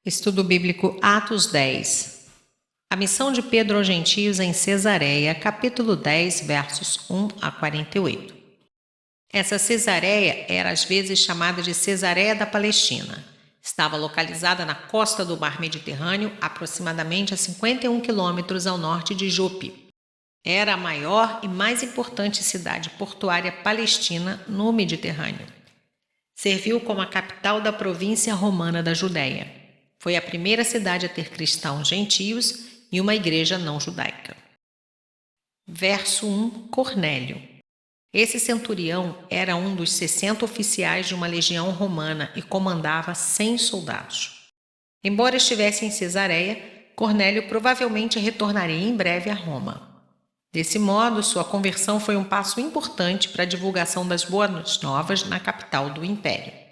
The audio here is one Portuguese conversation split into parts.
Estudo Bíblico Atos 10. A missão de Pedro aos gentios em Cesareia, capítulo 10, versos 1 a 48. Essa Cesareia era às vezes chamada de Cesareia da Palestina. Estava localizada na costa do mar Mediterrâneo, aproximadamente a 51 quilômetros ao norte de Jope. Era a maior e mais importante cidade portuária palestina no Mediterrâneo. Serviu como a capital da província romana da Judéia. Foi a primeira cidade a ter cristãos gentios e uma igreja não judaica. Verso 1. Cornélio. Esse centurião era um dos 60 oficiais de uma legião romana e comandava 100 soldados. Embora estivesse em Cesareia, Cornélio provavelmente retornaria em breve a Roma. Desse modo, sua conversão foi um passo importante para a divulgação das boas novas na capital do império.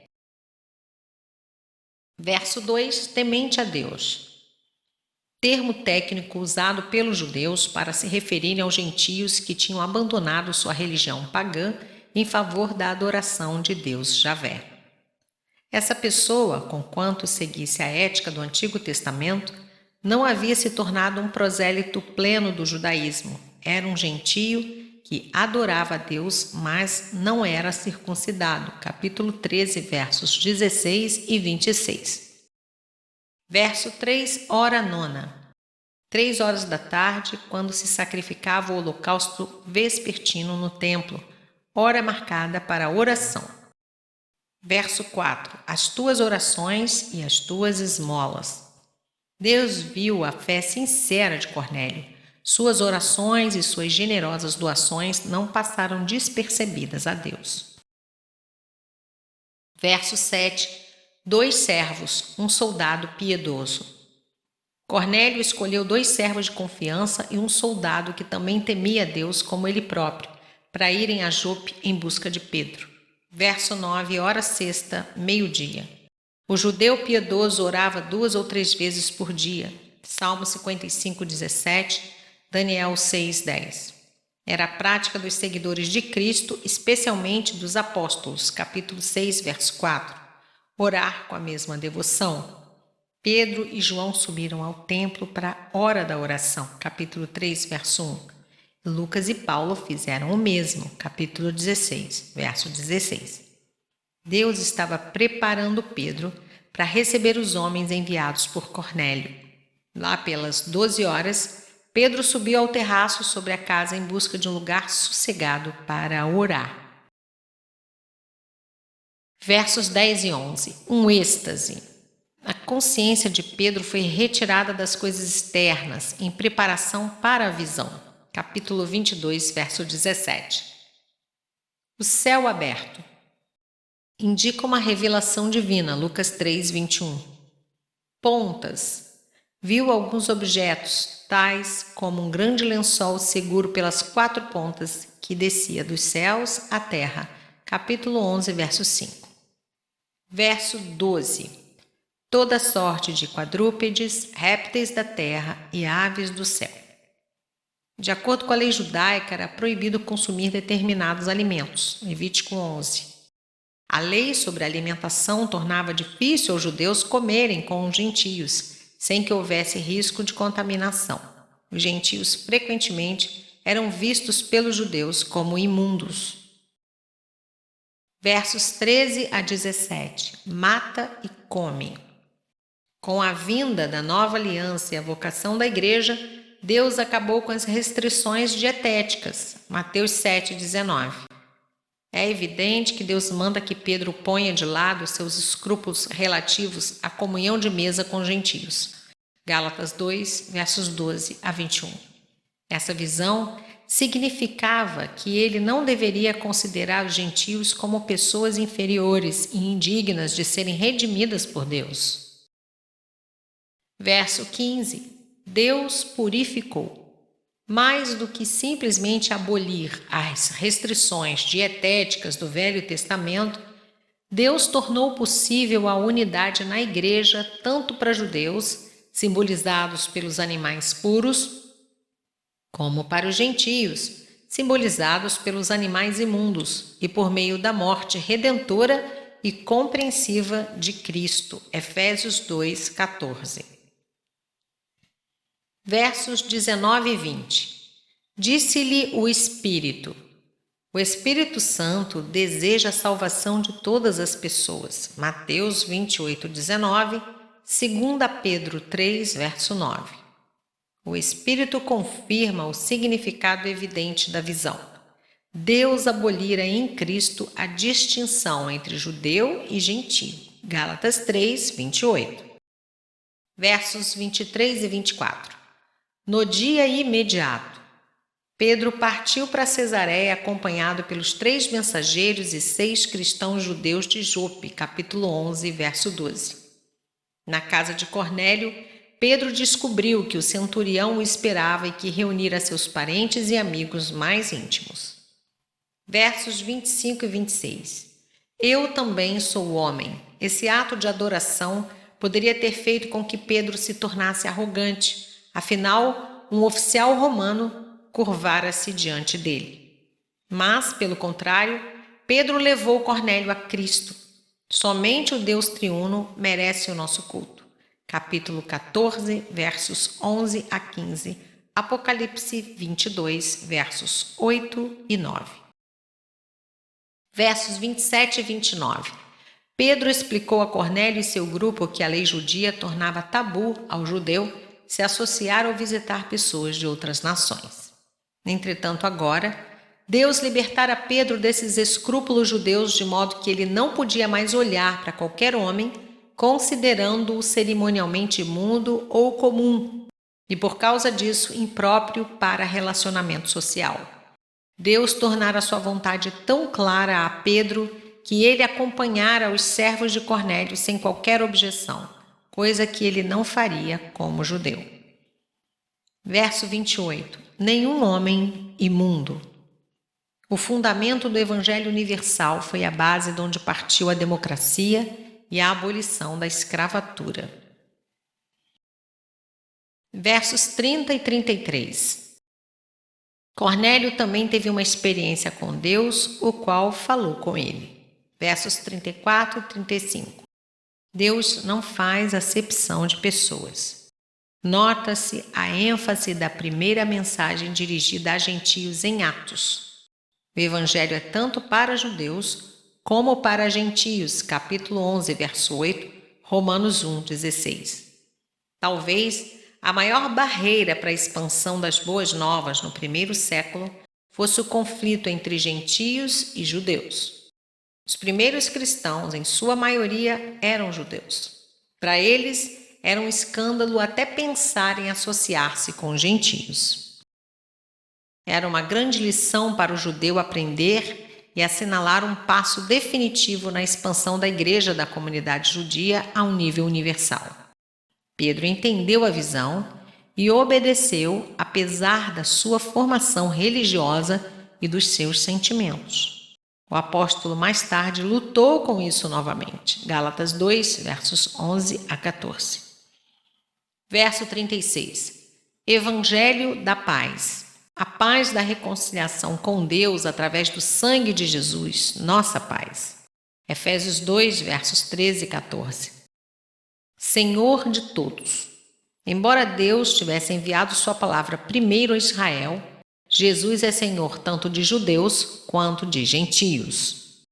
Verso 2. Temente a Deus. Termo técnico usado pelos judeus para se referirem aos gentios que tinham abandonado sua religião pagã em favor da adoração de Deus Javé. Essa pessoa, conquanto seguisse a ética do Antigo Testamento, não havia se tornado um prosélito pleno do judaísmo. Era um gentio que adorava a Deus, mas não era circuncidado. Capítulo 13, versos 16 e 26. Verso 3, hora nona. 3 horas da tarde, quando se sacrificava o holocausto vespertino no templo, hora marcada para a oração. Verso 4, as tuas orações e as tuas esmolas. Deus viu a fé sincera de Cornélio. Suas orações e suas generosas doações não passaram despercebidas a Deus. Verso 7. 2 servos, um soldado piedoso. Cornélio escolheu 2 servos de confiança e um soldado que também temia a Deus como ele próprio, para irem a Jope em busca de Pedro. Verso 9. Hora sexta, meio-dia. O judeu piedoso orava 2 ou 3 vezes por dia. Salmo 55, 17. Daniel 6:10. Era a prática dos seguidores de Cristo, especialmente dos apóstolos, capítulo 6, verso 4. Orar com a mesma devoção. Pedro e João subiram ao templo para a hora da oração, capítulo 3, verso 1. Lucas e Paulo fizeram o mesmo, capítulo 16, verso 16. Deus estava preparando Pedro para receber os homens enviados por Cornélio. Lá pelas 12 horas, Pedro subiu ao terraço sobre a casa em busca de um lugar sossegado para orar. Versos 10 e 11. Um êxtase. A consciência de Pedro foi retirada das coisas externas em preparação para a visão. Capítulo 22, verso 17. O céu aberto. Indica uma revelação divina. Lucas 3, 21. Pontas. Viu alguns objetos, tais como um grande lençol seguro pelas 4 pontas que descia dos céus à terra. Capítulo 11, verso 5. Verso 12. Toda sorte de quadrúpedes, répteis da terra e aves do céu. De acordo com a lei judaica, era proibido consumir determinados alimentos. Levítico 11. A lei sobre a alimentação tornava difícil aos judeus comerem com os gentios, sem que houvesse risco de contaminação. Os gentios frequentemente eram vistos pelos judeus como imundos. Versos 13 a 17. Mata e come. Com a vinda da nova aliança e a vocação da igreja, Deus acabou com as restrições dietéticas. Mateus 7, 19. É evidente que Deus manda que Pedro ponha de lado seus escrúpulos relativos à comunhão de mesa com gentios. Gálatas 2, versos 12 a 21. Essa visão significava que ele não deveria considerar os gentios como pessoas inferiores e indignas de serem redimidas por Deus. Verso 15. Deus purificou. Mais do que simplesmente abolir as restrições dietéticas do Velho Testamento, Deus tornou possível a unidade na igreja tanto para judeus, simbolizados pelos animais puros, como para os gentios, simbolizados pelos animais imundos, e por meio da morte redentora e compreensiva de Cristo. Efésios 2, 14. Versos 19 e 20. Disse-lhe o Espírito. O Espírito Santo deseja a salvação de todas as pessoas. Mateus 28, 19, 2 Pedro 3, verso 9. O Espírito confirma o significado evidente da visão. Deus abolira em Cristo a distinção entre judeu e gentio. Gálatas 3, 28. Versos 23 e 24. No dia imediato, Pedro partiu para Cesareia acompanhado pelos 3 mensageiros e 6 cristãos judeus de Jope, capítulo 11, verso 12. Na casa de Cornélio, Pedro descobriu que o centurião o esperava e que reunira seus parentes e amigos mais íntimos. Versos 25 e 26. Eu também sou homem. Esse ato de adoração poderia ter feito com que Pedro se tornasse arrogante. Afinal, um oficial romano curvara-se diante dele. Mas, pelo contrário, Pedro levou Cornélio a Cristo. Somente o Deus triuno merece o nosso culto. Capítulo 14, versos 11 a 15. Apocalipse 22, versos 8 e 9. Versos 27 e 29. Pedro explicou a Cornélio e seu grupo que a lei judia tornava tabu ao judeu se associar ou visitar pessoas de outras nações. Entretanto, agora, Deus libertara Pedro desses escrúpulos judeus de modo que ele não podia mais olhar para qualquer homem, considerando-o cerimonialmente imundo ou comum, e por causa disso impróprio para relacionamento social. Deus tornara sua vontade tão clara a Pedro que ele acompanhara os servos de Cornélio sem qualquer objeção, coisa que ele não faria como judeu. Verso 28. Nenhum homem imundo. O fundamento do Evangelho Universal foi a base de onde partiu a democracia e a abolição da escravatura. Versos 30 e 33. Cornélio também teve uma experiência com Deus, o qual falou com ele. Versos 34 e 35. Deus não faz acepção de pessoas. Nota-se a ênfase da primeira mensagem dirigida a gentios em Atos. O Evangelho é tanto para judeus como para gentios, capítulo 11, verso 8, Romanos 1, 16. Talvez a maior barreira para a expansão das boas novas no primeiro século fosse o conflito entre gentios e judeus. Os primeiros cristãos, em sua maioria, eram judeus. Para eles, era um escândalo até pensar em associar-se com gentios. Era uma grande lição para o judeu aprender e assinalar um passo definitivo na expansão da igreja da comunidade judia a um nível universal. Pedro entendeu a visão e obedeceu apesar da sua formação religiosa e dos seus sentimentos. O apóstolo mais tarde lutou com isso novamente. Gálatas 2, versos 11 a 14. Verso 36. Evangelho da paz. A paz da reconciliação com Deus através do sangue de Jesus, nossa paz. Efésios 2, versos 13 e 14. Senhor de todos. Embora Deus tivesse enviado sua palavra primeiro a Israel, Jesus é Senhor tanto de judeus quanto de gentios.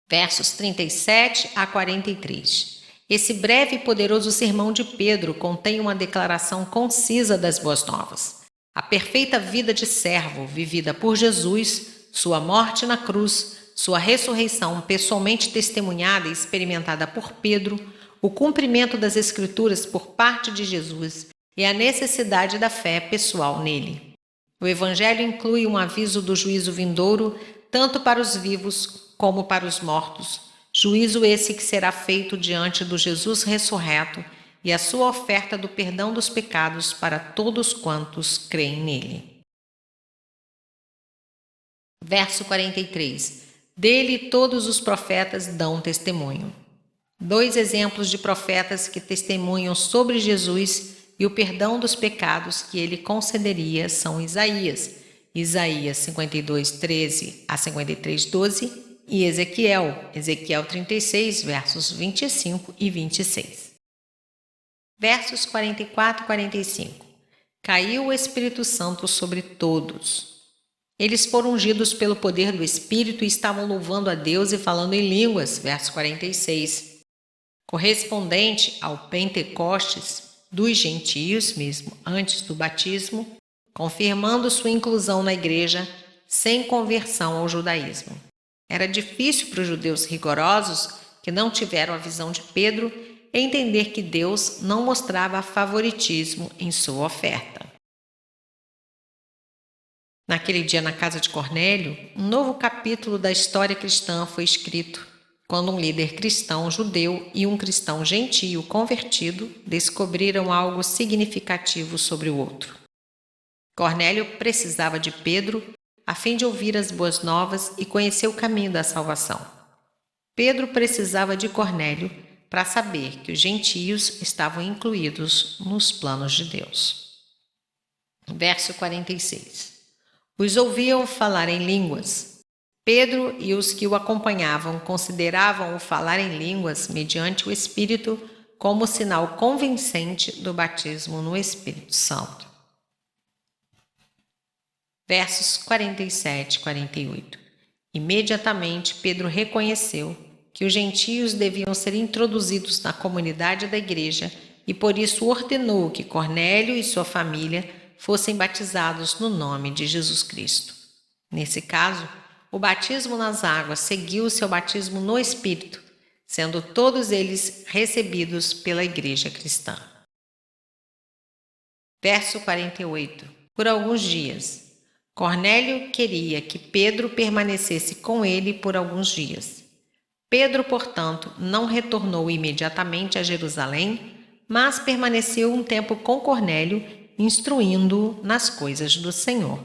Versos 37 a 43. Esse breve e poderoso sermão de Pedro contém uma declaração concisa das boas novas. A perfeita vida de servo vivida por Jesus, sua morte na cruz, sua ressurreição pessoalmente testemunhada e experimentada por Pedro, o cumprimento das Escrituras por parte de Jesus e a necessidade da fé pessoal nele. O Evangelho inclui um aviso do juízo vindouro tanto para os vivos como para os mortos, juízo esse que será feito diante do Jesus ressurreto e a sua oferta do perdão dos pecados para todos quantos creem nele. Verso 43. Dele todos os profetas dão testemunho. 2 exemplos de profetas que testemunham sobre Jesus e o perdão dos pecados que ele concederia são Isaías 52, 13 a 53, 12 e Ezequiel, Ezequiel 36, versos 25 e 26. Versos 44 e 45. Caiu o Espírito Santo sobre todos. Eles foram ungidos pelo poder do Espírito e estavam louvando a Deus e falando em línguas, verso 46. Correspondente ao Pentecostes dos gentios mesmo, antes do batismo, confirmando sua inclusão na igreja sem conversão ao judaísmo. Era difícil para os judeus rigorosos, que não tiveram a visão de Pedro, entender que Deus não mostrava favoritismo em sua oferta. Naquele dia, na casa de Cornélio, um novo capítulo da história cristã foi escrito, quando um líder cristão judeu e um cristão gentio convertido descobriram algo significativo sobre o outro. Cornélio precisava de Pedro a fim de ouvir as boas novas e conhecer o caminho da salvação. Pedro precisava de Cornélio para saber que os gentios estavam incluídos nos planos de Deus. Verso 46. Os ouviam falar em línguas. Pedro e os que o acompanhavam consideravam o falar em línguas mediante o Espírito como sinal convincente do batismo no Espírito Santo. Versos 47 e 48. Imediatamente Pedro reconheceu que os gentios deviam ser introduzidos na comunidade da igreja e por isso ordenou que Cornélio e sua família fossem batizados no nome de Jesus Cristo. Nesse caso, o batismo nas águas seguiu-se ao batismo no Espírito, sendo todos eles recebidos pela igreja cristã. Verso 48. Por alguns dias, Cornélio queria que Pedro permanecesse com ele por alguns dias. Pedro, portanto, não retornou imediatamente a Jerusalém, mas permaneceu um tempo com Cornélio, instruindo-o nas coisas do Senhor.